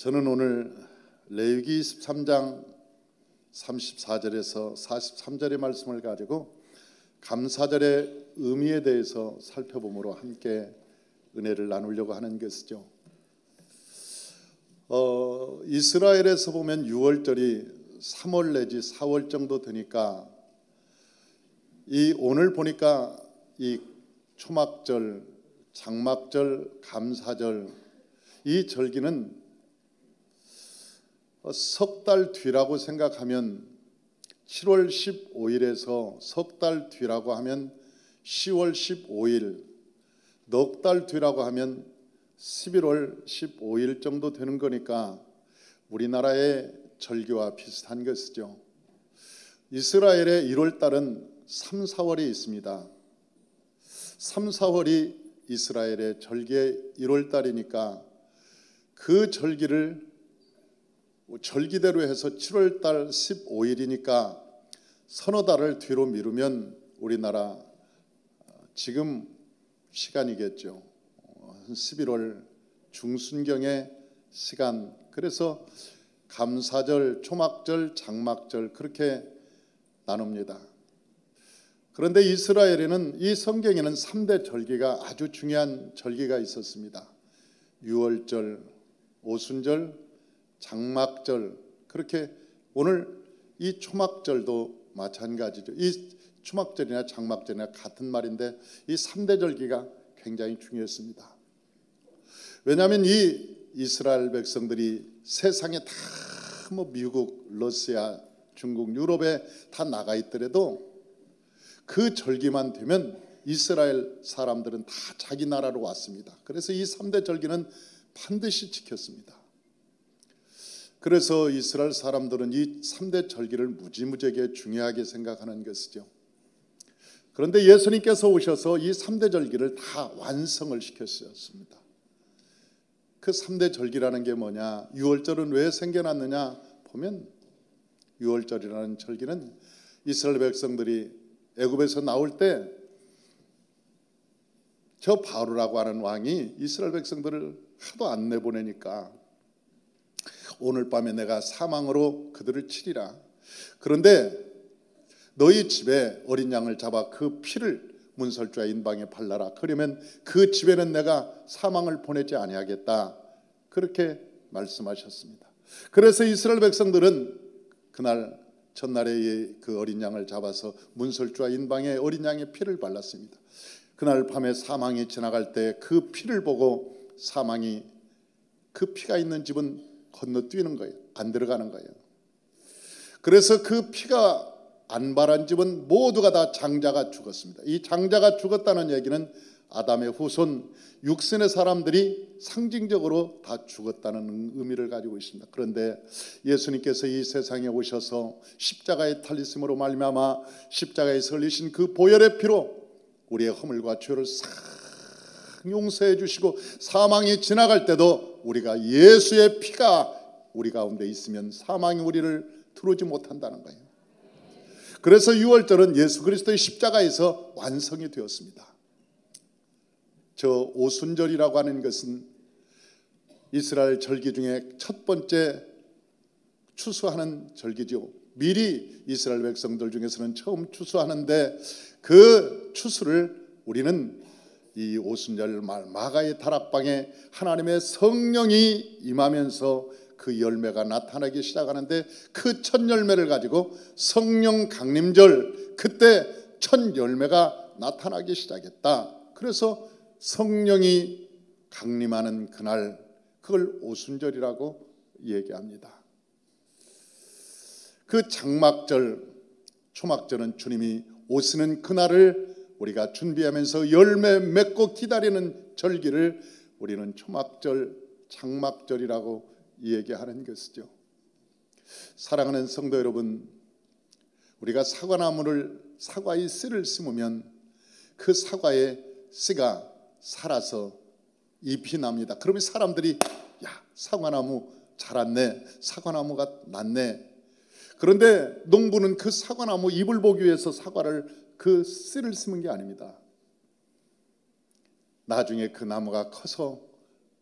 저는 오늘 레위기 23장 34절에서 43절의 말씀을 가지고 감사절의 의미에 대해서 살펴보므로 함께 은혜를 나누려고 하는 것이죠. 이스라엘에서 보면 6월절이 3월 내지 4월 정도 되니까 오늘 보니까 이 초막절, 장막절, 감사절 이 절기는 석 달 뒤라고 생각하면 7월 15일에서 석 달 뒤라고 하면 10월 15일, 넉 달 뒤라고 하면 11월 15일 정도 되는 거니까 우리나라의 절기와 비슷한 것이죠. 이스라엘의 1월 달은 3, 4월이 있습니다. 3, 4월이 이스라엘의 절기의 1월 달이니까 그 절기를 절기대로 해서 7월 달 15일이니까 서너 달을 뒤로 미루면 우리나라 지금 시간이겠죠. 11월 중순경의 시간. 그래서 감사절, 초막절, 장막절 그렇게 나눕니다. 그런데 이스라엘에는 이 성경에는 3대 절기가 아주 중요한 절기가 있었습니다. 유월절, 오순절, 장막절. 그렇게 오늘 이 초막절도 마찬가지죠. 이 초막절이나 장막절이나 같은 말인데 이 3대 절기가 굉장히 중요했습니다. 왜냐하면 이 이스라엘 백성들이 세상에 다 미국, 러시아, 중국, 유럽에 다 나가 있더라도 그 절기만 되면 이스라엘 사람들은 다 자기 나라로 왔습니다. 그래서 이 3대 절기는 반드시 지켰습니다. 그래서 이스라엘 사람들은 이 3대 절기를 무지무지하게 중요하게 생각하는 것이죠. 그런데 예수님께서 오셔서 이 3대 절기를 다 완성을 시켰습니다. 그 3대 절기라는 게 뭐냐? 유월절은 왜 생겨났느냐 보면 유월절이라는 절기는 이스라엘 백성들이 애굽에서 나올 때 저 바로라고 하는 왕이 이스라엘 백성들을 하도 안 내보내니까 오늘 밤에 내가 사망으로 그들을 치리라. 그런데 너희 집에 어린 양을 잡아 그 피를 문설주와 인방에 발라라. 그러면 그 집에는 내가 사망을 보내지 아니하겠다. 그렇게 말씀하셨습니다. 그래서 이스라엘 백성들은 그날 전날에 그 어린 양을 잡아서 문설주와 인방에 어린 양의 피를 발랐습니다. 그날 밤에 사망이 지나갈 때 그 피를 보고 사망이 그 피가 있는 집은 건너뛰는 거예요. 안 들어가는 거예요. 그래서 그 피가 안 바란 집은 모두가 다 장자가 죽었습니다. 이 장자가 죽었다는 얘기는 아담의 후손 육신의 사람들이 상징적으로 다 죽었다는 의미를 가지고 있습니다. 그런데 예수님께서 이 세상에 오셔서 십자가에 달리심으로 말미암아 십자가에서 흘리신 그 보혈의 피로 우리의 허물과 죄를 싹 용서해 주시고 사망이 지나갈 때도 우리가 예수의 피가 우리 가운데 있으면 사망이 우리를 들어오지 못한다는 거예요. 그래서 유월절은 예수 그리스도의 십자가에서 완성이 되었습니다. 저 오순절이라고 하는 것은 이스라엘 절기 중에 첫 번째 추수하는 절기죠. 미리 이스라엘 백성들 중에서는 처음 추수하는데 그 추수를 우리는 이 오순절 마가의 다락방에 하나님의 성령이 임하면서 그 열매가 나타나기 시작하는데 그 첫 열매를 가지고 성령 강림절 그때 첫 열매가 나타나기 시작했다. 그래서 성령이 강림하는 그날 그걸 오순절이라고 얘기합니다. 그 장막절, 초막절은 주님이 오시는 그날을 우리가 준비하면서 열매 맺고 기다리는 절기를 우리는 초막절, 장막절이라고 얘기하는 것이죠. 사랑하는 성도 여러분, 우리가 사과의 씨를 심으면 그 사과의 씨가 살아서 잎이 납니다. 그러면 사람들이 야, 사과나무 자랐네, 사과나무가 났네. 그런데 농부는 그 사과나무 잎을 보기 위해서 그 씨를 심은 게 아닙니다. 나중에 그 나무가 커서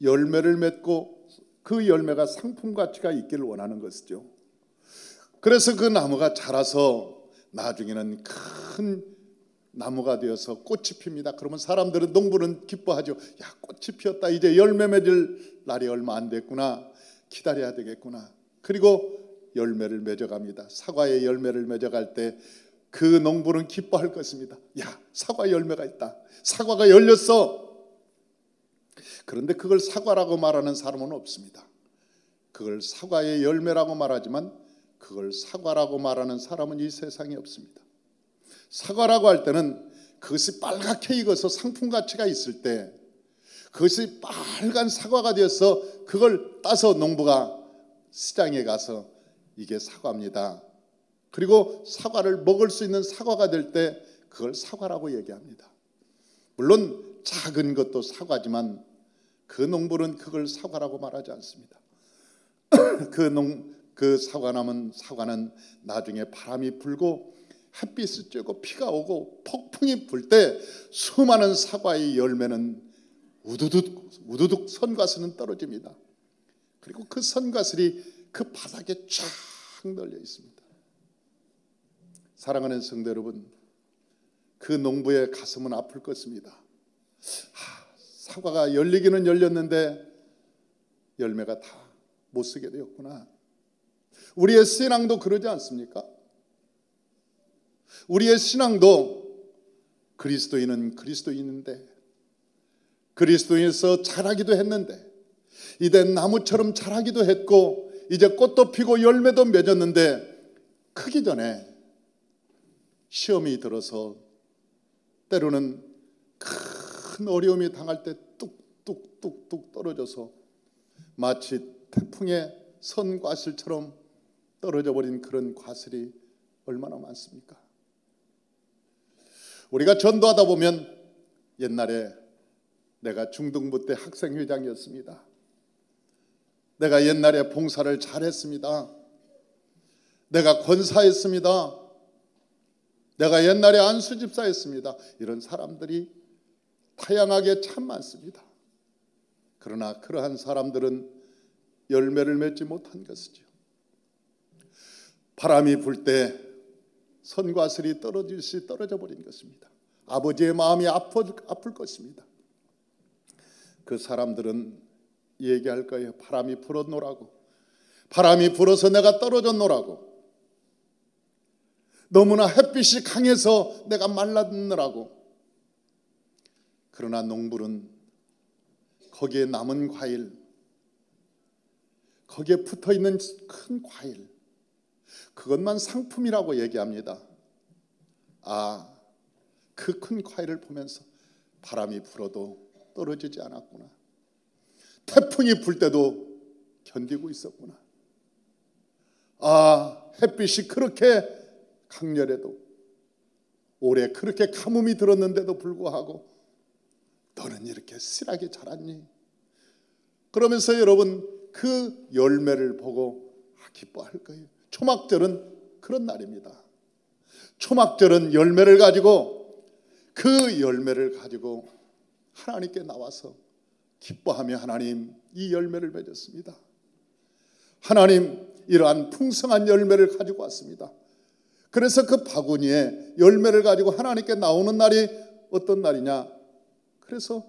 열매를 맺고 그 열매가 상품 가치가 있기를 원하는 것이죠. 그래서 그 나무가 자라서 나중에는 큰 나무가 되어서 꽃이 핍니다. 그러면 사람들은, 농부는 기뻐하죠. 야, 꽃이 피었다. 이제 열매 맺을 날이 얼마 안 됐구나. 기다려야 되겠구나. 그리고 열매를 맺어갑니다. 사과의 열매를 맺어갈 때 그 농부는 기뻐할 것입니다. 야, 사과 열매가 있다. 사과가 열렸어. 그런데 그걸 사과라고 말하는 사람은 없습니다. 그걸 사과의 열매라고 말하지만 그걸 사과라고 말하는 사람은 이 세상에 없습니다. 사과라고 할 때는 그것이 빨갛게 익어서 상품 가치가 있을 때, 그것이 빨간 사과가 되어서 그걸 따서 농부가 시장에 가서 이게 사과입니다. 그리고 사과를 먹을 수 있는 사과가 될 때 그걸 사과라고 얘기합니다. 물론 작은 것도 사과지만 그 농부는 그걸 사과라고 말하지 않습니다. 그 사과는 나중에 바람이 불고 햇빛이 쬐고 비가 오고 폭풍이 불 때 수많은 사과의 열매는 우두둑 선과슬은 떨어집니다. 그리고 그 선과슬이 그 바닥에 쫙 널려 있습니다. 사랑하는 성도 여러분, 그 농부의 가슴은 아플 것입니다. 사과가 열리기는 열렸는데 열매가 다 못 쓰게 되었구나. 우리의 신앙도 그러지 않습니까? 우리의 신앙도 그리스도인은 그리스도인인데, 그리스도인에서 자라기도 했는데, 이제 나무처럼 자라기도 했고 이제 꽃도 피고 열매도 맺었는데, 크기 전에 시험이 들어서 때로는 큰 어려움이 당할 때 뚝뚝뚝뚝 떨어져서 마치 태풍의 선과슬처럼 떨어져 버린 그런 과슬이 얼마나 많습니까? 우리가 전도하다 보면, 옛날에 내가 중등부 때 학생회장이었습니다. 내가 옛날에 봉사를 잘했습니다. 내가 권사했습니다. 내가 옛날에 안수집사였습니다. 이런 사람들이 다양하게 참 많습니다. 그러나 그러한 사람들은 열매를 맺지 못한 것이죠. 바람이 불 때 선과슬이 떨어지듯이 떨어져 버린 것입니다. 아버지의 마음이 아플 것입니다. 그 사람들은 얘기할 거예요. 바람이 불어노라고. 바람이 불어서 내가 떨어졌노라고. 너무나 햇빛이 강해서 내가 말랐노라고. 그러나 농부는 거기에 남은 과일, 거기에 붙어있는 큰 과일, 그것만 상품이라고 얘기합니다. 그 큰 과일을 보면서 바람이 불어도 떨어지지 않았구나. 태풍이 불 때도 견디고 있었구나. 햇빛이 그렇게 강렬해도, 올해 그렇게 가뭄이 들었는데도 불구하고 너는 이렇게 실하게 자랐니? 그러면서 여러분 그 열매를 보고 기뻐할 거예요. 초막절은 그런 날입니다. 초막절은 열매를 가지고, 그 열매를 가지고 하나님께 나와서 기뻐하며, 하나님 이 열매를 맺었습니다. 하나님 이러한 풍성한 열매를 가지고 왔습니다. 그래서 그 바구니에 열매를 가지고 하나님께 나오는 날이 어떤 날이냐? 그래서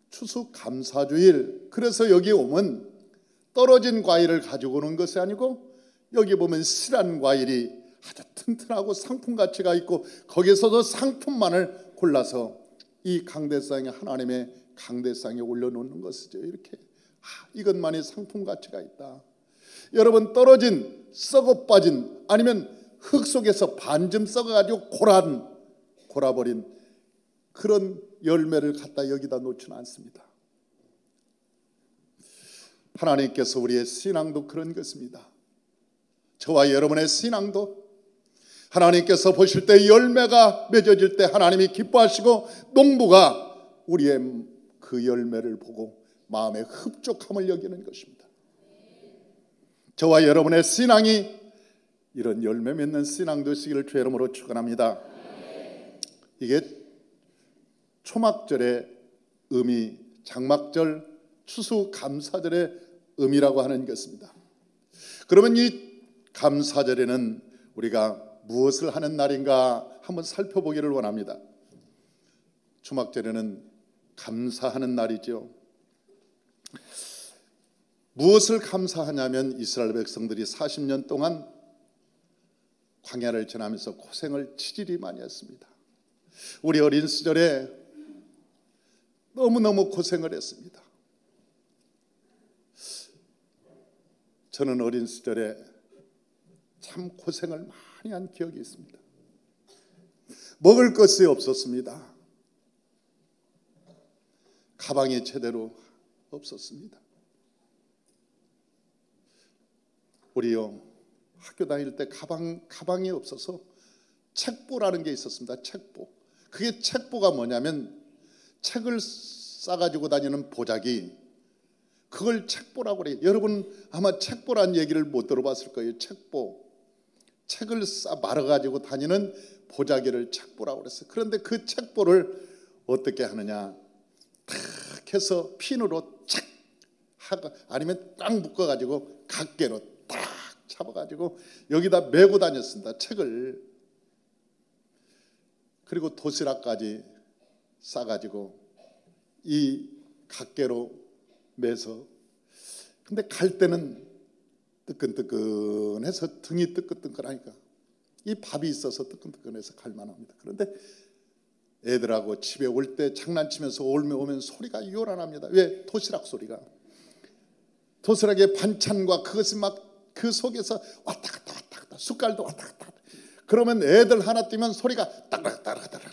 추수감사주일. 그래서 여기 오면 떨어진 과일을 가지고 오는 것이 아니고, 여기 보면 실한 과일이 아주 튼튼하고 상품 가치가 있고, 거기서도 상품만을 골라서 이 강대상에, 하나님의 강대상에 올려놓는 것이죠. 이렇게 이것만이 상품 가치가 있다. 여러분, 떨어진, 썩어 빠진, 아니면 흙 속에서 반쯤 썩어가지고 골아버린 그런 열매를 갖다 여기다 놓지는 않습니다. 하나님께서 우리의 신앙도 그런 것입니다. 저와 여러분의 신앙도 하나님께서 보실 때 열매가 맺어질 때 하나님이 기뻐하시고, 농부가 우리의 그 열매를 보고 마음의 흡족함을 여기는 것입니다. 저와 여러분의 신앙이 이런 열매 맺는 신앙 되시기를 주의 이름으로 축원합니다. 이게 초막절의 의미, 장막절, 추수감사절의 의미라고 하는 것입니다. 그러면 이 감사절에는 우리가 무엇을 하는 날인가 한번 살펴보기를 원합니다. 주막절에는 감사하는 날이죠. 무엇을 감사하냐면 이스라엘 백성들이 40년 동안 광야를 지나면서 고생을 치질이 많이 했습니다. 우리 어린 시절에 너무너무 고생을 했습니다. 저는 어린 시절에 참 고생을 많이 한 기억이 있습니다. 먹을 것이 없었습니다. 가방이 제대로 없었습니다. 우리요 학교 다닐 때 가방이 없어서 책보라는 게 있었습니다. 책보. 그게 책보가 뭐냐면 책을 싸가지고 다니는 보자기, 그걸 책보라고 그래요. 여러분 아마 책보란 얘기를 못 들어봤을 거예요. 책보. 책을 말아가지고 다니는 보자기를 책보라고 그랬어요. 그런데 그 책보를 어떻게 하느냐, 탁 해서 핀으로 착 하고 아니면 꽉 묶어가지고 각개로 딱 잡아가지고 여기다 메고 다녔습니다. 책을. 그리고 도시락까지 싸가지고 이 각개로 매서, 근데 갈 때는 뜨끈뜨끈해서 등이 뜨끈뜨끈하니까 이 밥이 있어서 뜨끈뜨끈해서 갈만합니다. 그런데 애들하고 집에 올 때 장난치면서 오면 소리가 요란합니다. 왜? 도시락 소리가. 도시락에 반찬과 그것이 막 그 속에서 왔다 갔다 숟갈도 왔다 갔다. 그러면 애들 하나 뛰면 소리가 따라따라따라.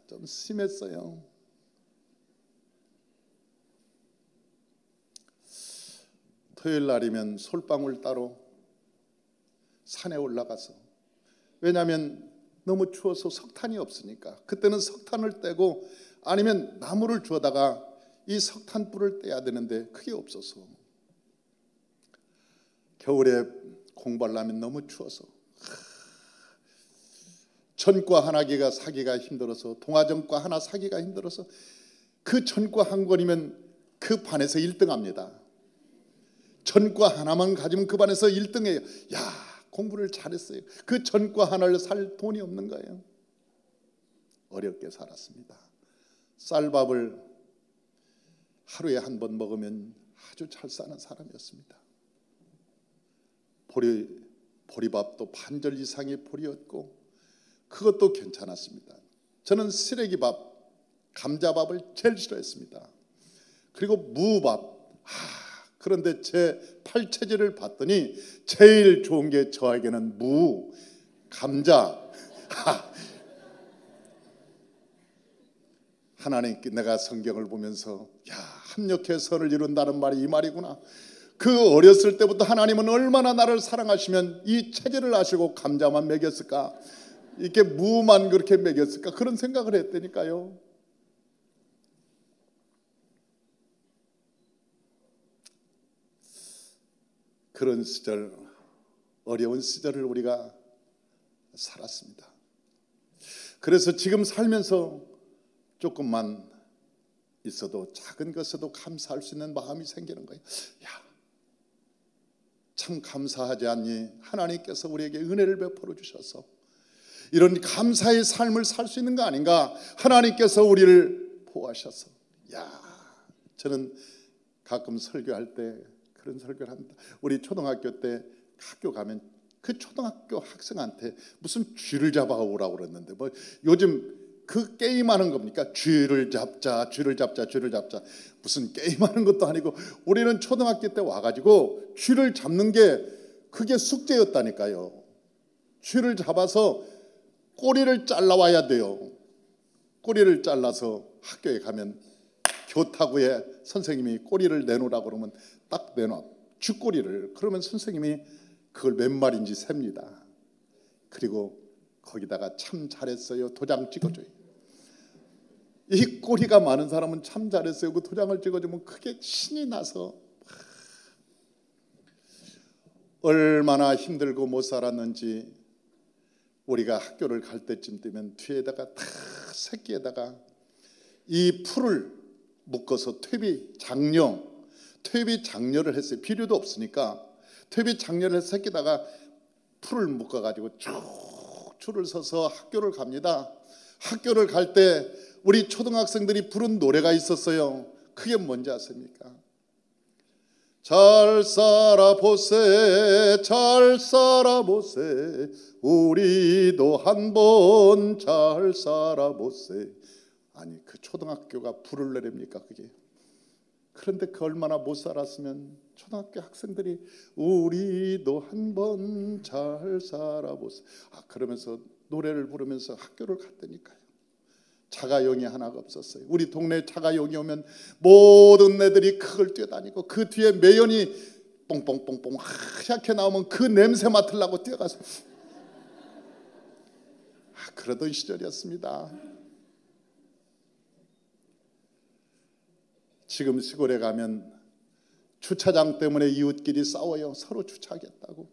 좀 심했어요. 토요일 날이면 솔방울 따러 산에 올라가서, 왜냐하면 너무 추워서 석탄이 없으니까 그때는 석탄을 떼고 아니면 나무를 주워다가 이 석탄불을 떼야 되는데 그게 없어서 겨울에 공부하려면 너무 추워서 전과 하나 사기가 힘들어서, 동화전과 하나 사기가 힘들어서 그 전과 한 권이면 그 반에서 1등합니다. 전과 하나만 가지면 그 반에서 1등해요. 야, 공부를 잘했어요. 그 전과 하나를 살 돈이 없는 거예요. 어렵게 살았습니다. 쌀밥을 하루에 한 번 먹으면 아주 잘 사는 사람이었습니다. 보리밥도 반절 이상의 보리였고 그것도 괜찮았습니다. 저는 쓰레기밥, 감자밥을 제일 싫어했습니다. 그리고 무밥. 그런데 제 팔체질을 봤더니 제일 좋은 게 저에게는 무, 감자. 하나님께 내가 성경을 보면서 합력해 선을 이룬다는 말이 이 말이구나. 그 어렸을 때부터 하나님은 얼마나 나를 사랑하시면 이 체질을 아시고 감자만 먹였을까, 이렇게 무만 그렇게 먹였을까, 그런 생각을 했다니까요. 그런 시절, 어려운 시절을 우리가 살았습니다. 그래서 지금 살면서 조금만 있어도, 작은 것에도 감사할 수 있는 마음이 생기는 거예요. 참 감사하지 않니? 하나님께서 우리에게 은혜를 베풀어 주셔서 이런 감사의 삶을 살 수 있는 거 아닌가? 하나님께서 우리를 보호하셔서. 저는 가끔 설교할 때 그런 설교를 합니다. 우리 초등학교 때 학교 가면 그 초등학교 학생한테 무슨 쥐를 잡아오라고 그랬는데, 뭐 요즘 그 게임하는 겁니까? 쥐를 잡자. 무슨 게임하는 것도 아니고 우리는 초등학교 때 와가지고 쥐를 잡는 게 그게 숙제였다니까요. 쥐를 잡아서 꼬리를 잘라와야 돼요. 꼬리를 잘라서 학교에 가면 교탁위에 선생님이 꼬리를 내놓으라고 그러면 딱 내놔, 쥐꼬리를. 그러면 선생님이 그걸 몇 마리인지 셉니다. 그리고 거기다가 참 잘했어요 도장 찍어줘요. 이 꼬리가 많은 사람은 참 잘했어요 그 도장을 찍어주면 그게 신이 나서 얼마나 힘들고 못 살았는지. 우리가 학교를 갈 때쯤 되면 뒤에다가 다 새끼에다가 이 풀을 묶어서 퇴비 장려를 했어요. 비료도 없으니까 퇴비 장려를 해서 새끼다가 풀을 묶어가지고 쭉 줄을 서서 학교를 갑니다. 학교를 갈 때 우리 초등학생들이 부른 노래가 있었어요. 그게 뭔지 아십니까? 잘 살아보세, 잘 살아보세, 우리도 한번 잘 살아보세. 아니, 그 초등학교가 불을 내립니까 그게? 그런데 그 얼마나 못 살았으면 초등학교 학생들이 우리도 한번 잘 살아보세, 그러면서 노래를 부르면서 학교를 갔다니까요. 자가용이 하나가 없었어요. 우리 동네에 자가용이 오면 모든 애들이 그걸 뛰어다니고 그 뒤에 매연이 뽕뽕뽕뽕 하얗게 나오면 그 냄새 맡으려고 뛰어가서 그러던 시절이었습니다. 지금 시골에 가면 주차장 때문에 이웃끼리 싸워요. 서로 주차하겠다고.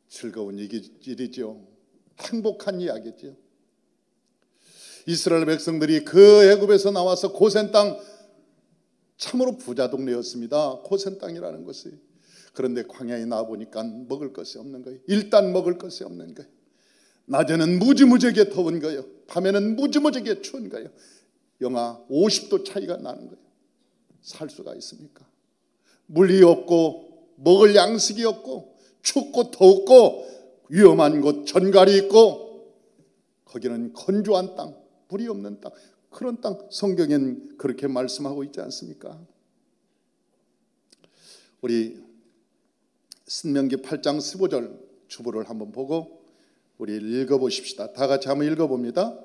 즐거운 일이죠. 행복한 이야기죠. 이스라엘 백성들이 그 애굽에서 나와서 고센 땅, 참으로 부자 동네였습니다. 고센 땅이라는 것이. 그런데 광야에 나와보니까 먹을 것이 없는 거예요. 일단 먹을 것이 없는 거예요. 낮에는 무지무지하게 더운 거예요. 밤에는 무지무지하게 추운 거예요. 영하 50도 차이가 나는 거예요. 살 수가 있습니까? 물이 없고 먹을 양식이 없고 춥고 덥고 위험한 곳 전갈이 있고 거기는 건조한 땅, 물이 없는 땅, 그런 땅 성경엔 그렇게 말씀하고 있지 않습니까? 우리 신명기 8장 15절 주보를 한번 보고 우리 읽어보십시다. 다 같이 한번 읽어봅니다.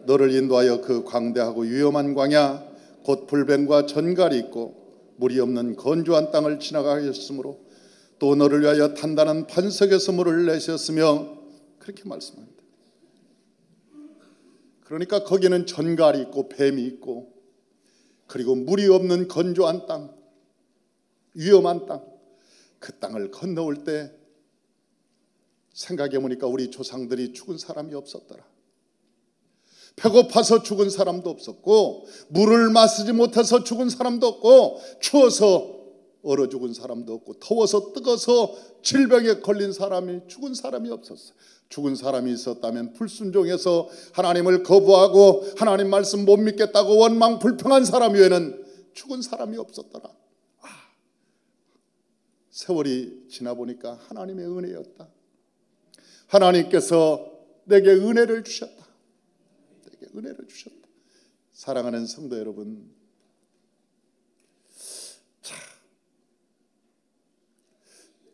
너를 인도하여 그 광대하고 위험한 광야 곧 불뱀과 전갈이 있고 물이 없는 건조한 땅을 지나가게 하셨으므로 또 너를 위하여 단단한 반석에서 물을 내셨으며 그렇게 말씀합니다. 그러니까 거기는 전갈이 있고 뱀이 있고 그리고 물이 없는 건조한 땅, 위험한 땅, 그 땅을 건너올 때 생각해 보니까 우리 조상들이 죽은 사람이 없었더라. 배고파서 죽은 사람도 없었고 물을 마시지 못해서 죽은 사람도 없고 추워서 얼어 죽은 사람도 없고 더워서 뜨거워서 질병에 걸린 사람이 죽은 사람이 없었어요. 죽은 사람이 있었다면 불순종해서 하나님을 거부하고 하나님 말씀 못 믿겠다고 원망 불평한 사람 외에는 죽은 사람이 없었더라. 세월이 지나 보니까 하나님의 은혜였다. 하나님께서 내게 은혜를 주셨다. 내게 은혜를 주셨다. 사랑하는 성도 여러분,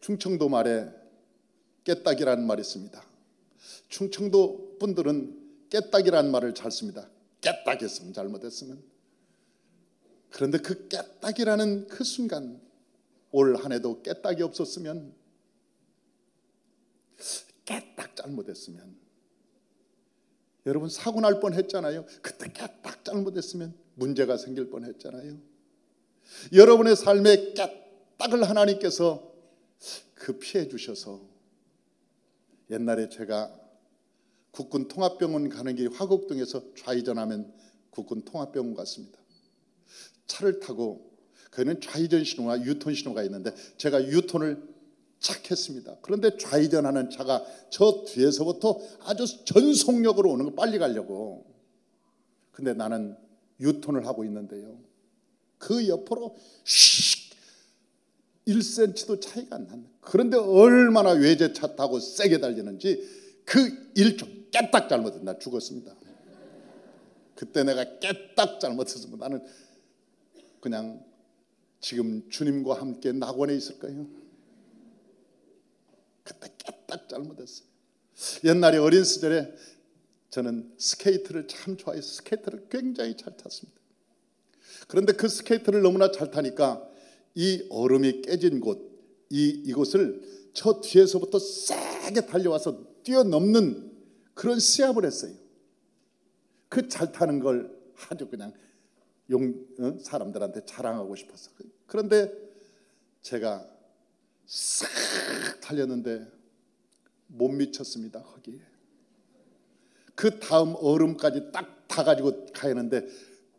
충청도 말에 깨딱이라는 말이 있습니다. 충청도 분들은 깨딱이라는 말을 잘 씁니다. 깨딱했으면, 잘못했으면. 그런데 그 깨딱이라는 그 순간, 올 한 해도 깨딱이 없었으면, 깨딱 잘못했으면, 여러분 사고 날 뻔했잖아요. 그때 깨딱 잘못했으면 문제가 생길 뻔했잖아요. 여러분의 삶에 깨딱을 하나님께서 그 피해 주셔서, 옛날에 제가 국군 통합병원 가는 길 화곡동에서 좌회전하면 국군 통합병원 갔습니다. 차를 타고 그는 좌회전 신호와 유턴 신호가 있는데 제가 유턴을 착 했습니다. 그런데 좌회전하는 차가 저 뒤에서부터 아주 전속력으로 오는 거, 빨리 가려고. 근데 나는 유턴을 하고 있는데요, 그 옆으로 1cm도 차이가 안 난다. 그런데 얼마나 외제차 타고 세게 달리는지 그 1초 깨딱 잘못했으면 나 죽었습니다. 그때 내가 깨딱 잘못했으면 나는 그냥 지금 주님과 함께 낙원에 있을 거예요. 그때 깨딱 잘못했어요. 옛날에 어린 시절에 저는 스케이트를 참 좋아해서 스케이트를 굉장히 잘 탔습니다. 그런데 그 스케이트를 너무나 잘 타니까 이 얼음이 깨진 곳, 이곳을 저 뒤에서부터 세게 달려와서 뛰어넘는 그런 시합을 했어요. 그 잘 타는 걸 아주 그냥 사람들한테 자랑하고 싶어서. 그런데 제가 싹 달렸는데 못 미쳤습니다. 거기에 그 다음 얼음까지 딱 다 가지고 가야 하는데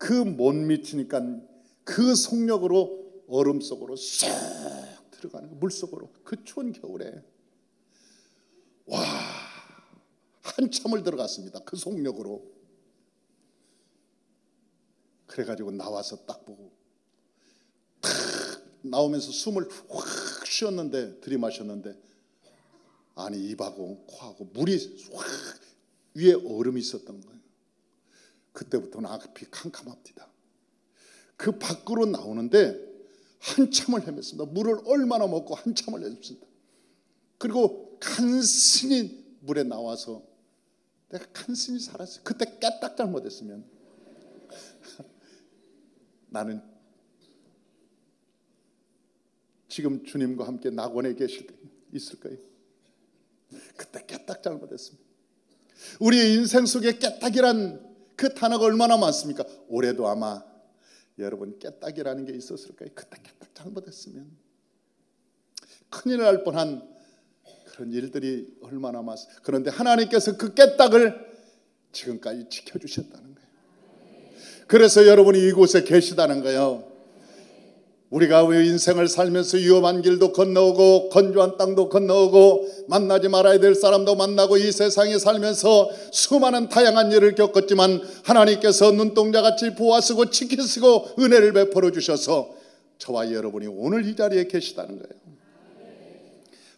그 못 미치니까 그 속력으로 얼음 속으로 쏙 들어가는 거예요. 물 속으로. 그 추운 겨울에 와, 한참을 들어갔습니다. 그 속력으로. 그래가지고 나와서 딱 보고 탁 나오면서 숨을 확 쉬었는데, 들이마셨는데, 아니 입하고 코하고 물이 확 위에 얼음이 있었던 거예요. 그때부터는 앞이 캄캄합니다. 그 밖으로 나오는데 한참을 헤맸습니다. 물을 얼마나 먹고 한참을 헤맸습니다. 그리고 간신히 물에 나와서 내가 간신히 살았어요. 그때 깨딱 잘못했으면 나는 지금 주님과 함께 낙원에 있을 거예요. 그때 깨딱 잘못했습니다. 우리의 인생 속에 깨딱이란 그 단어가 얼마나 많습니까? 올해도 아마 여러분 깨딱이라는 게 있었을 거예요. 그때 깨딱 잘못했으면 큰일 날 뻔한 그런 일들이 얼마나 많습니까? 그런데 하나님께서 그 깨딱을 지금까지 지켜주셨다는 거예요. 그래서 여러분이 이곳에 계시다는 거예요. 우리가 인생을 살면서 위험한 길도 건너오고 건조한 땅도 건너오고 만나지 말아야 될 사람도 만나고 이 세상에 살면서 수많은 다양한 일을 겪었지만 하나님께서 눈동자같이 보아쓰고 지키시고 은혜를 베풀어 주셔서 저와 여러분이 오늘 이 자리에 계시다는 거예요.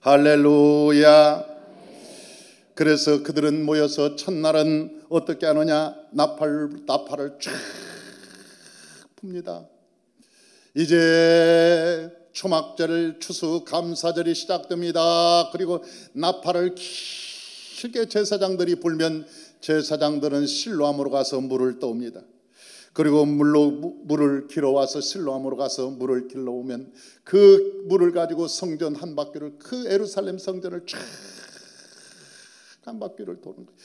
할렐루야. 그래서 그들은 모여서 첫날은 어떻게 하느냐, 나팔을 쫙 풉니다. 이제 초막절 추수감사절이 시작됩니다. 그리고 나팔을 길게 제사장들이 불면 제사장들은 실로암으로 가서 물을 떠옵니다. 그리고 물을 길어와서 실로암으로 가서 물을 길러오면 그 물을 가지고 성전 한 바퀴를, 그 예루살렘 성전을 쫙 한 바퀴를 도는 거예요.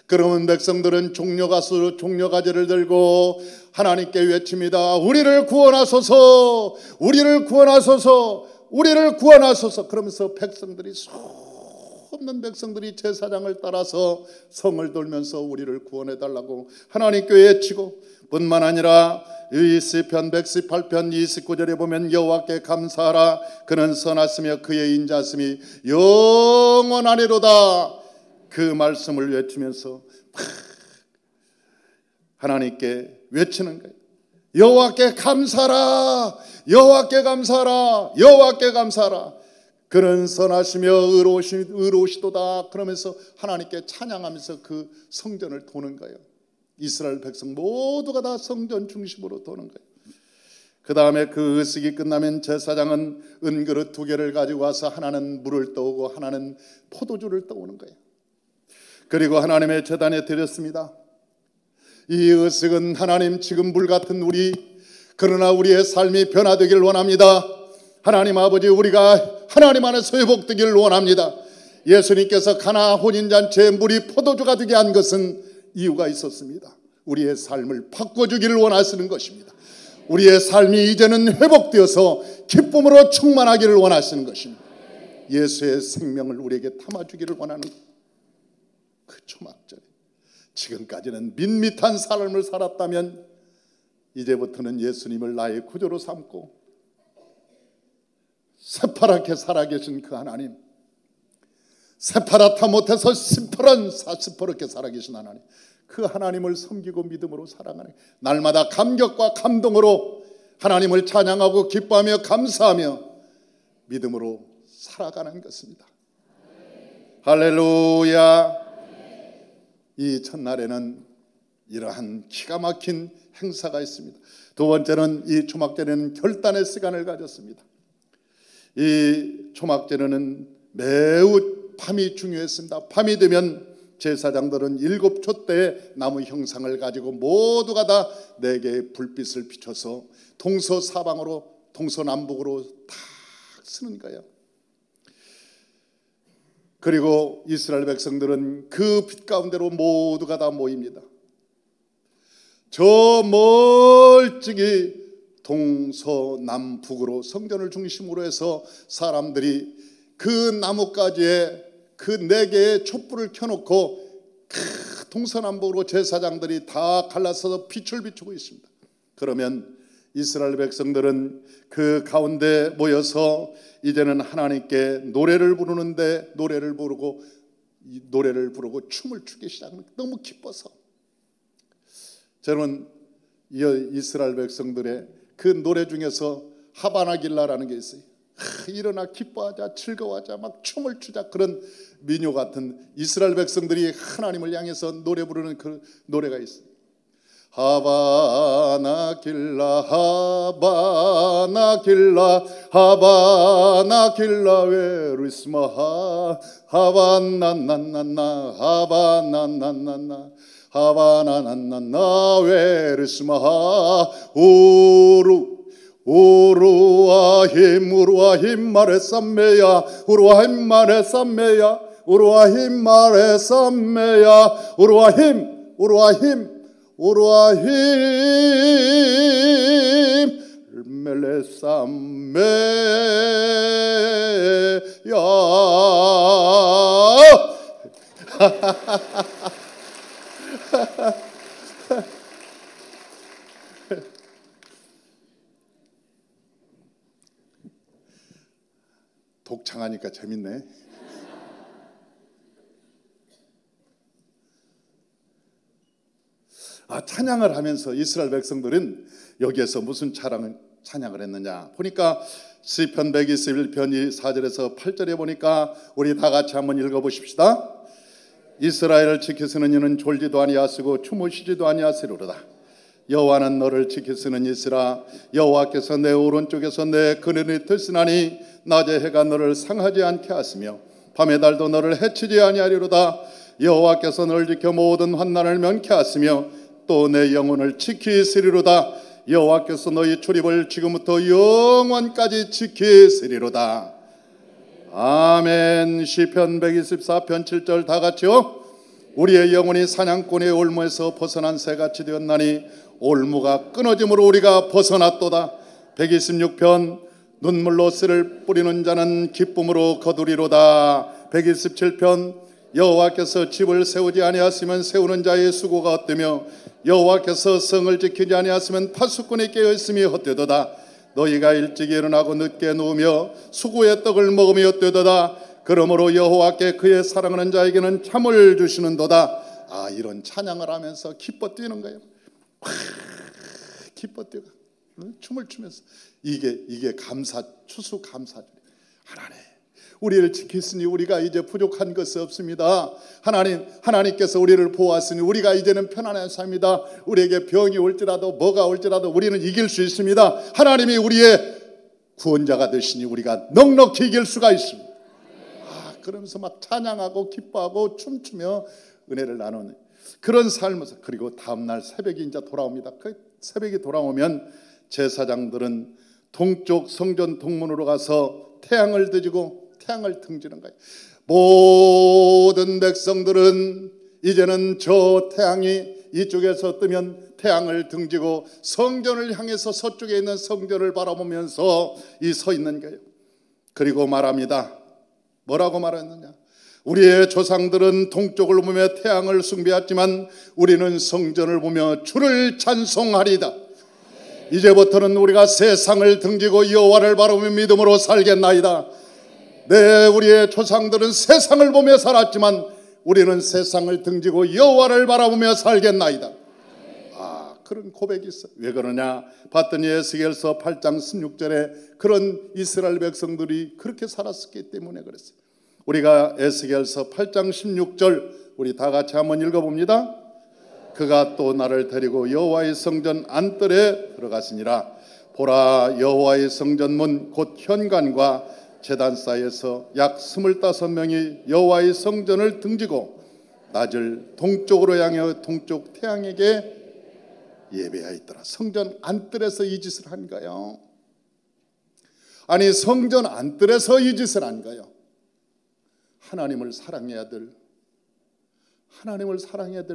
그러면 백성들은 종려가지를 들고 하나님께 외칩니다. 우리를 구원하소서, 우리를 구원하소서, 우리를 구원하소서. 그러면서 백성들이, 수없는 백성들이 제사장을 따라서 성을 돌면서 우리를 구원해달라고 하나님께 외치고, 뿐만 아니라 이 시편 118편 29절에 보면 여호와께 감사하라, 그는 선하시며 그의 인자심이 영원하리로다. 그 말씀을 외치면서 하나님께 외치는 거예요. 여호와께 감사하라, 여호와께 감사하라, 여호와께 감사하라. 그는 선하시며 의로우시도다. 그러면서 하나님께 찬양하면서 그 성전을 도는 거예요. 이스라엘 백성 모두가 다 성전 중심으로 도는 거예요. 그 다음에 그 의식이 끝나면 제사장은 은그릇 2개를 가지고 와서 하나는 물을 떠오고 하나는 포도주를 떠오는 거예요. 그리고 하나님의 제단에 드렸습니다. 이 의식은 하나님, 지금 물같은 우리, 그러나 우리의 삶이 변화되기를 원합니다. 하나님 아버지, 우리가 하나님 안에서 회복되기를 원합니다. 예수님께서 가나 혼인잔치에 물이 포도주가 되게 한 것은 이유가 있었습니다. 우리의 삶을 바꿔주기를 원하시는 것입니다. 우리의 삶이 이제는 회복되어서 기쁨으로 충만하기를 원하시는 것입니다. 예수의 생명을 우리에게 담아주기를 원하는 그 초막절에 지금까지는 밋밋한 삶을 살았다면 이제부터는 예수님을 나의 구주로 삼고 새파랗게 살아계신 그 하나님, 새파랗다 못해서 시퍼렇게 살아계신 하나님, 그 하나님을 섬기고 믿음으로 살아가는, 날마다 감격과 감동으로 하나님을 찬양하고 기뻐하며 감사하며 믿음으로 살아가는 것입니다. 할렐루야. 이 첫날에는 이러한 기가 막힌 행사가 있습니다. 두 번째는 이 초막절에는 결단의 시간을 가졌습니다. 이 초막절에는 매우 밤이 중요했습니다. 밤이 되면 제사장들은 7촛대의 나무 형상을 가지고 모두가 다 4개의 불빛을 비춰서 동서사방으로, 동서남북으로 다 쓰는 거예요. 그리고 이스라엘 백성들은 그 빛 가운데로 모두가 다 모입니다. 저 멀찍이 동서남북으로 성전을 중심으로 해서 사람들이 그 나뭇가지에 그 4개의 촛불을 켜놓고 동서남북으로 제사장들이 다 갈라서서 빛을 비추고 있습니다. 그러면 이스라엘 백성들은 그 가운데 모여서 이제는 하나님께 노래를 부르는데 노래를 부르고 춤을 추기 시작하는, 너무 기뻐서. 저는 이 이스라엘 백성들의 그 노래 중에서 하바나길라라는 게 있어요. 일어나 기뻐하자, 즐거워하자, 막 춤을 추자, 그런 민요 같은 이스라엘 백성들이 하나님을 향해서 노래 부르는 그 노래가 있어요. 하바나길라 하바나길라 하바나길라 웨르스마 하바나나나나 하바나나나나 하바나나나나 웨르스마 우루아힘 마레 삼메야 우루아힘 마레 삼메야 우루아힘 마레 삼메야 우루아힘 멜레삼메야. 독창하니까 재밌네. 찬양을 하면서 이스라엘 백성들은 여기에서 무슨 찬양을 했느냐 보니까 시편 121편 4절에서 8절에 보니까 우리 다 같이 한번 읽어보십시다. 이스라엘을 지키시는 이는 졸지도 아니하시고 주무시지도 아니하시리로다. 여호와는 너를 지키시는 이시라. 여호와께서 내 오른쪽에서 내 그늘이 드시나니 낮에 해가 너를 상하지 않게 하시며 밤의 달도 너를 해치지 아니하리로다. 여호와께서 너를 지켜 모든 환난을 면케 하시며 또 내 영혼을 지키시리로다. 여호와께서 너희 출입을 지금부터 영원까지 지키시리로다. 아멘. 시편 124편 7절 다 같이요. 우리의 영혼이 사냥꾼의 올무에서 벗어난 새같이 되었나니 올무가 끊어짐으로 우리가 벗어났도다. 126편 눈물로 씨를 뿌리는 자는 기쁨으로 거두리로다. 127편 여호와께서 집을 세우지 아니하시면 세우는 자의 수고가 헛되며 여호와께서 성을 지키지 아니하시면 파수꾼이 깨어있음이 헛되도다. 너희가 일찍 일어나고 늦게 누우며 수고의 떡을 먹으며 헛되도다. 그러므로 여호와께 그의 사랑하는 자에게는 잠을 주시는도다. 이런 찬양을 하면서 기뻐 뛰는 거예요. 기뻐 뛰고 춤을 추면서 이게 감사, 추수 감사절. 하나님 우리를 지켰으니 우리가 이제 부족한 것이 없습니다. 하나님께서 우리를 보호하시니 우리가 이제는 편안한 삶이다. 우리에게 병이 올지라도 뭐가 올지라도 우리는 이길 수 있습니다. 하나님이 우리의 구원자가 되시니 우리가 넉넉히 이길 수가 있습니다. 그러면서 막 찬양하고 기뻐하고 춤추며 은혜를 나누는 그런 삶에서, 그리고 다음날 새벽이 이제 돌아옵니다. 그 새벽이 돌아오면 제사장들은 동쪽 성전 동문으로 가서 태양을 드지고 태양을 등지는 거예요. 모든 백성들은 이제는 저 태양이 이쪽에서 뜨면 태양을 등지고 성전을 향해서 서쪽에 있는 성전을 바라보면서 서 있는 거예요. 그리고 말합니다. 뭐라고 말했느냐? 우리의 조상들은 동쪽을 보며 태양을 숭배했지만 우리는 성전을 보며 주를 찬송하리다. 이제부터는 우리가 세상을 등지고 여호와를 바라보며 믿음으로 살겠나이다. 네, 우리의 조상들은 세상을 보며 살았지만 우리는 세상을 등지고 여호와를 바라보며 살겠나이다. 그런 고백이 있어요. 왜 그러냐? 봤더니 에스겔서 8장 16절에 그런 이스라엘 백성들이 그렇게 살았기 때문에 그랬어요. 우리가 에스겔서 8장 16절 우리 다 같이 한번 읽어봅니다. 그가 또 나를 데리고 여호와의 성전 안뜰에 들어갔으니라. 보라, 여호와의 성전문 곧 현관과 제단 사이에서 약 25명이 여호와의 성전을 등지고 낮을 동쪽으로 향해 동쪽 태양에게 예배하였더라. 성전 안뜰에서 이 짓을 한 거예요. 아니, 성전 안뜰에서 이 짓을 한 거예요. 하나님을 사랑해야 될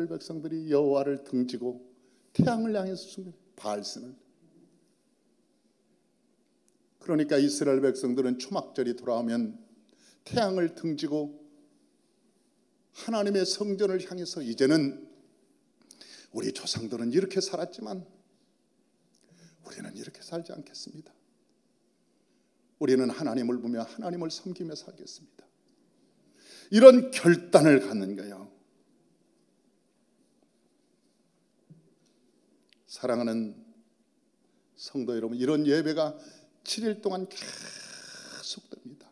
백성들이 여호와를 등지고 태양을 향해서 숭배, 바알신을. 그러니까 이스라엘 백성들은 초막절이 돌아오면 태양을 등지고 하나님의 성전을 향해서, 이제는 우리 조상들은 이렇게 살았지만 살지 않겠습니다. 우리는 하나님을 보며 하나님을 섬기며 살겠습니다. 이런 결단을 갖는 거예요. 사랑하는 성도 여러분, 이런 예배가 7일 동안 계속됩니다.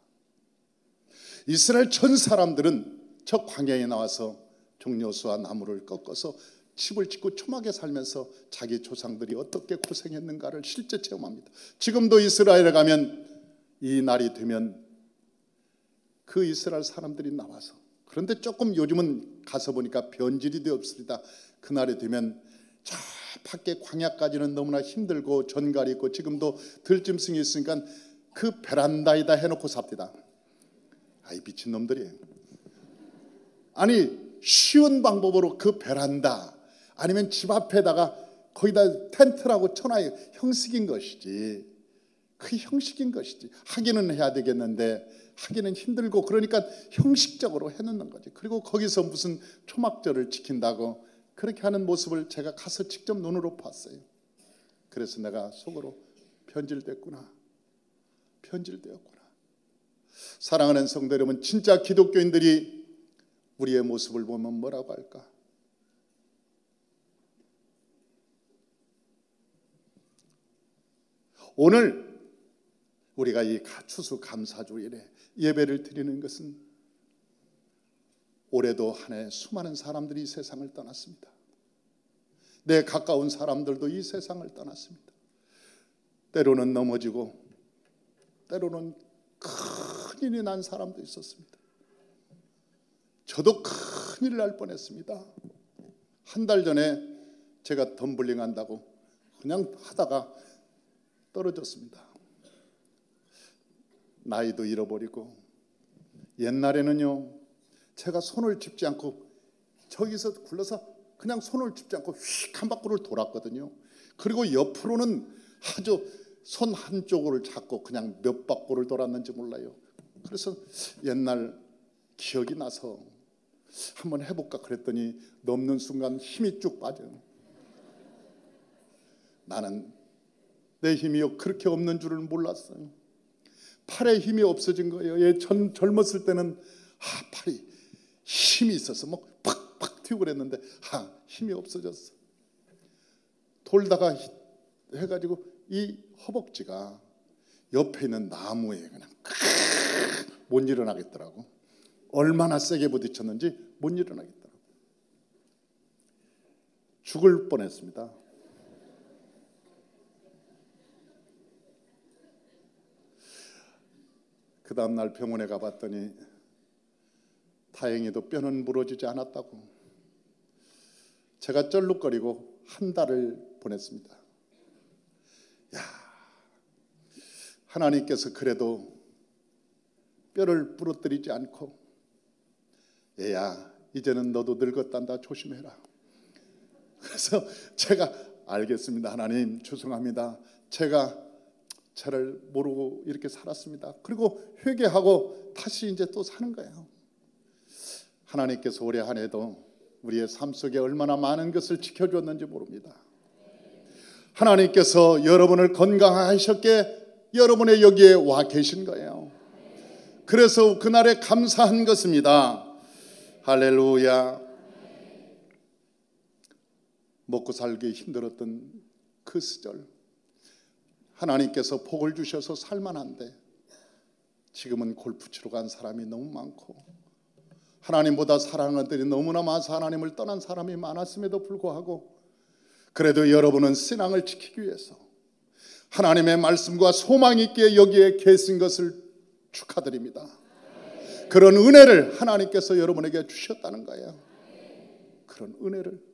이스라엘 전 사람들은 저 광야에 나와서 종려수와 나무를 꺾어서 집을 짓고 초막에 살면서 자기 조상들이 어떻게 고생했는가를 실제 체험합니다. 지금도 이스라엘에 가면 이 날이 되면 그 이스라엘 사람들이 나와서, 그런데 조금 요즘은 가서 보니까 변질이 되었습니다. 그날이 되면 저 밖에 광야까지는 너무나 힘들고 전갈이 있고 지금도 들짐승이 있으니까 그 베란다에다 해놓고 삽니다. 아이 미친놈들이. 아니 쉬운 방법으로 그 베란다 아니면 집 앞에다가 거기다 텐트라고 쳐놔요. 형식인 것이지. 그 형식인 것이지. 하기는 해야 되겠는데 하기는 힘들고 그러니까 형식적으로 해놓는 거지. 그리고 거기서 무슨 초막절을 지킨다고 그렇게 하는 모습을 제가 가서 직접 눈으로 봤어요. 그래서 내가 속으로 변질되었구나. 사랑하는 성도 여러분, 진짜 기독교인들이 우리의 모습을 보면 뭐라고 할까? 오늘 우리가 이 추수감사주일에 예배를 드리는 것은 올해도 한 해 수많은 사람들이 이 세상을 떠났습니다. 내 가까운 사람들도 이 세상을 떠났습니다. 때로는 넘어지고 때로는 큰일이 난 사람도 있었습니다. 저도 큰일 날 뻔했습니다. 한 달 전에 제가 덤블링 한다고 그냥 하다가 떨어졌습니다. 나이도 잃어버리고, 옛날에는요 제가 손을 짚지 않고 저기서 굴러서 그냥 손을 짚지 않고 휙 한 바퀴를 돌았거든요. 그리고 옆으로는 아주 손 한쪽을 잡고 그냥 몇 바퀴를 돌았는지 몰라요. 그래서 옛날 기억이 나서 한번 해볼까 그랬더니 넘는 순간 힘이 쭉 빠져요. 나는 내 힘이 그렇게 없는 줄을 몰랐어요. 팔에 힘이 없어진 거예요. 젊었을 때는 팔이 힘이 있어서 뭐 팍팍 튀고 그랬는데 힘이 없어졌어. 돌다가 해가지고 이 허벅지가 옆에 있는 나무에 그냥 못 일어나겠더라고. 얼마나 세게 부딪혔는지 못 일어나겠더라고. 죽을 뻔했습니다. 그 다음날 병원에 가봤더니 다행히도 뼈는 부러지지 않았다고. 제가 쩔룩거리고 한 달을 보냈습니다. 야, 하나님께서 그래도 뼈를 부러뜨리지 않고, 얘야 이제는 너도 늙었단다, 조심해라. 그래서 제가 알겠습니다, 하나님 죄송합니다, 제가 저를 모르고 이렇게 살았습니다. 그리고 회개하고 다시 이제 또 사는 거예요. 하나님께서 올해 한 해도 우리의 삶 속에 얼마나 많은 것을 지켜줬는지 모릅니다. 하나님께서 여러분을 건강하셨기에 여러분의 여기에 와 계신 거예요. 그래서 그날에 감사한 것입니다. 할렐루야. 먹고 살기 힘들었던 그 시절 하나님께서 복을 주셔서 살만한데, 지금은 골프 치러 간 사람이 너무 많고 하나님보다 사랑하는 들이 너무나 많아서 하나님을 떠난 사람이 많았음에도 불구하고, 그래도 여러분은 신앙을 지키기 위해서 하나님의 말씀과 소망 있게 여기에 계신 것을 축하드립니다. 그런 은혜를 하나님께서 여러분에게 주셨다는 거예요. 그런 은혜를.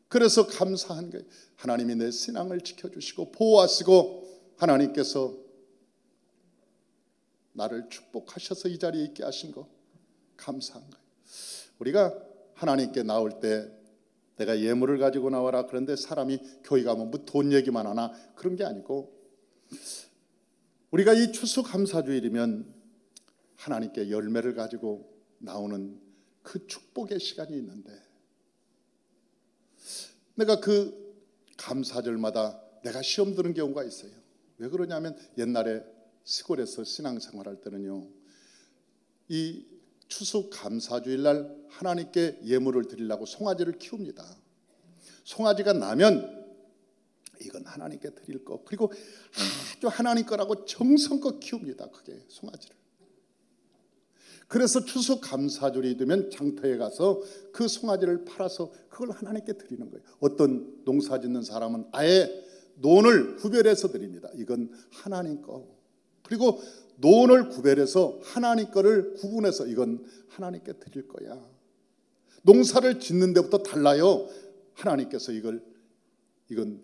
그래서 감사한 거예요. 하나님이 내 신앙을 지켜주시고 보호하시고 하나님께서 나를 축복하셔서 이 자리에 있게 하신 거 감사한 거예요. 우리가 하나님께 나올 때 내가 예물을 가지고 나와라, 그런데 사람이 교회 가면 뭐 돈 얘기만 하나, 그런 게 아니고, 우리가 이 추수감사주일이면 하나님께 열매를 가지고 나오는 그 축복의 시간이 있는데, 내가 그 감사절마다 내가 시험 드는 경우가 있어요. 왜 그러냐면 옛날에 시골에서 신앙생활할 때는요, 이 추수감사주일날 하나님께 예물을 드리려고 송아지를 키웁니다. 송아지가 나면 이건 하나님께 드릴 거, 그리고 아주 하나님 거라고 정성껏 키웁니다. 그게 송아지를. 그래서 추수감사절이 되면 장터에 가서 그 송아지를 팔아서 그걸 하나님께 드리는 거예요. 어떤 농사 짓는 사람은 아예 논을 구별해서 드립니다. 이건 하나님 거. 그리고 논을 구별해서 하나님 거를 구분해서 이건 하나님께 드릴 거야. 농사를 짓는 데부터 달라요. 하나님께서 이건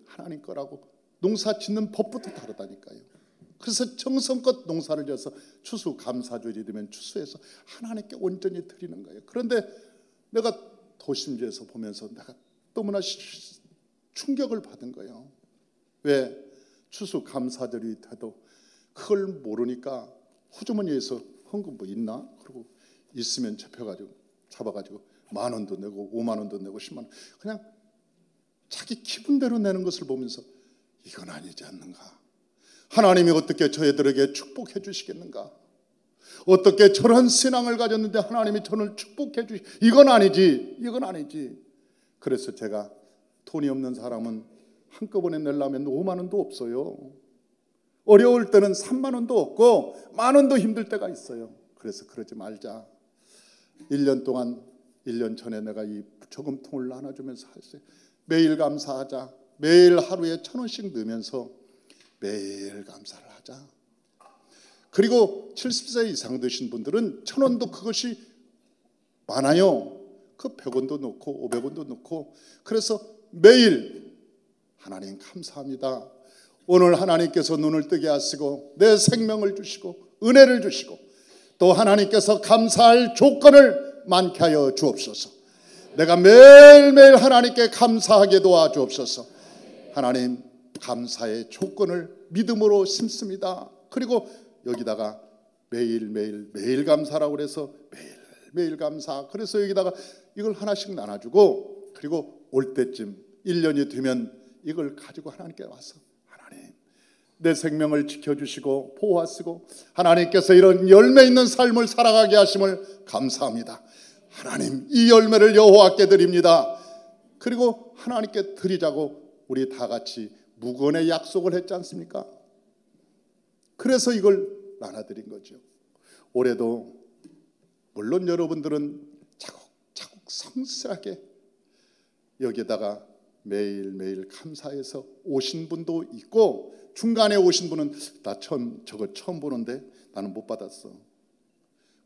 하나님 거라고, 농사 짓는 법부터 다르다니까요. 그래서 정성껏 농사를 지어서 추수감사절이 되면 추수해서 하나님께 온전히 드리는 거예요. 그런데 내가 도심지에서 보면서 내가 너무나 충격을 받은 거예요. 왜? 추수감사절이 돼도 그걸 모르니까 호주머니에서 헌금 뭐 있나? 그러고 있으면 잡아가지고 10,000원도 내고 50,000원도 내고 100,000원, 그냥 자기 기분대로 내는 것을 보면서 이건 아니지 않는가? 하나님이 어떻게 저희들에게 축복해 주시겠는가? 어떻게 저런 신앙을 가졌는데 하나님이 저를 축복해 주시, 이건 아니지. 그래서 제가 돈이 없는 사람은 한꺼번에 내려면 50,000원도 없어요. 어려울 때는 30,000원도 없고 10,000원도 힘들 때가 있어요. 그래서 그러지 말자. 1년 동안, 1년 전에 내가 이 저금통을 나눠주면서 했어요. 매일 감사하자. 매일 하루에 1,000원씩 넣으면서 매일 감사를 하자. 그리고 70세 이상 되신 분들은 1,000원도 그것이 많아요. 그 100원도 넣고 500원도 넣고, 그래서 매일 하나님 감사합니다. 오늘 하나님께서 눈을 뜨게 하시고 내 생명을 주시고 은혜를 주시고 또 하나님께서 감사할 조건을 많게 하여 주옵소서. 내가 매일매일 하나님께 감사하게 도와주옵소서. 하나님, 감사의 조건을 믿음으로 심습니다. 그리고 여기다가 매일 감사라고 그래서 매일 감사, 그래서 여기다가 이걸 하나씩 나눠주고, 그리고 올 때쯤 1년이 되면 이걸 가지고 하나님께 와서 하나님, 내 생명을 지켜주시고 보호하시고 하나님께서 이런 열매 있는 삶을 살아가게 하심을 감사합니다. 하나님, 이 열매를 여호와께 드립니다. 그리고 하나님께 드리자고 우리 다 같이 무건의 약속을 했지 않습니까? 그래서 이걸 나눠드린 거죠. 올해도 물론 여러분들은 차곡차곡 성실하게 여기에다가 매일매일 감사해서 오신 분도 있고, 중간에 오신 분은 나 저거 처음 보는데 나는 못 받았어.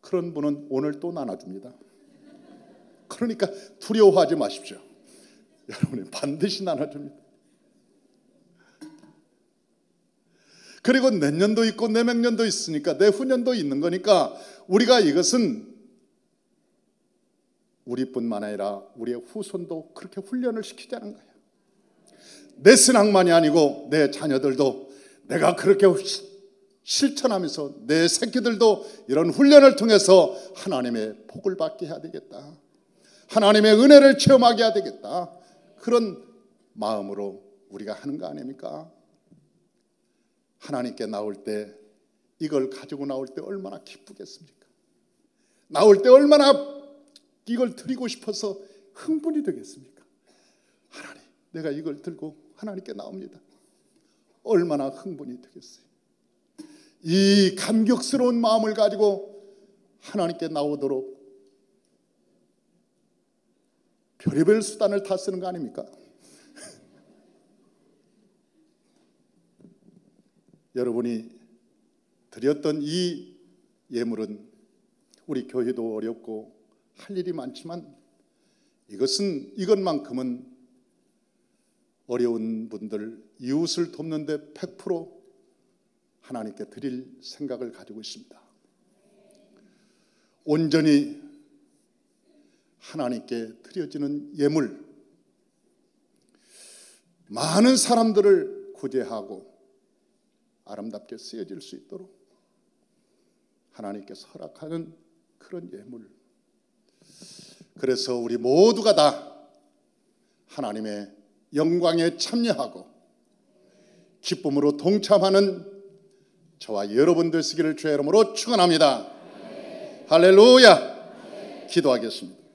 그런 분은 오늘 또 나눠줍니다. 그러니까 두려워하지 마십시오. 여러분이 반드시 나눠줍니다. 그리고 내년도 있고 내명년도 있으니까 내후년도 있는 거니까 우리가 이것은 우리뿐만 아니라 우리의 후손도 그렇게 훈련을 시키자는 거예요. 내 신앙만이 아니고 내 자녀들도 내가 그렇게 실천하면서 내 새끼들도 이런 훈련을 통해서 하나님의 복을 받게 해야 되겠다. 하나님의 은혜를 체험하게 해야 되겠다. 그런 마음으로 우리가 하는 거 아닙니까? 하나님께 나올 때 이걸 가지고 나올 때 얼마나 기쁘겠습니까? 나올 때 얼마나 이걸 드리고 싶어서 흥분이 되겠습니까? 하나님, 내가 이걸 들고 하나님께 나옵니다. 얼마나 흥분이 되겠어요. 이 감격스러운 마음을 가지고 하나님께 나오도록 별의별 수단을 다 쓰는 거 아닙니까? 여러분이 드렸던 이 예물은 우리 교회도 어렵고 할 일이 많지만 이것만큼은 어려운 분들, 이웃을 돕는데 100% 하나님께 드릴 생각을 가지고 있습니다. 온전히 하나님께 드려지는 예물, 많은 사람들을 구제하고 아름답게 쓰여질 수 있도록 하나님께서 허락하는 그런 예물. 그래서 우리 모두가 다 하나님의 영광에 참여하고 기쁨으로 동참하는 저와 여러분 되시기를 주의 이름으로 축원합니다. 할렐루야. 기도하겠습니다.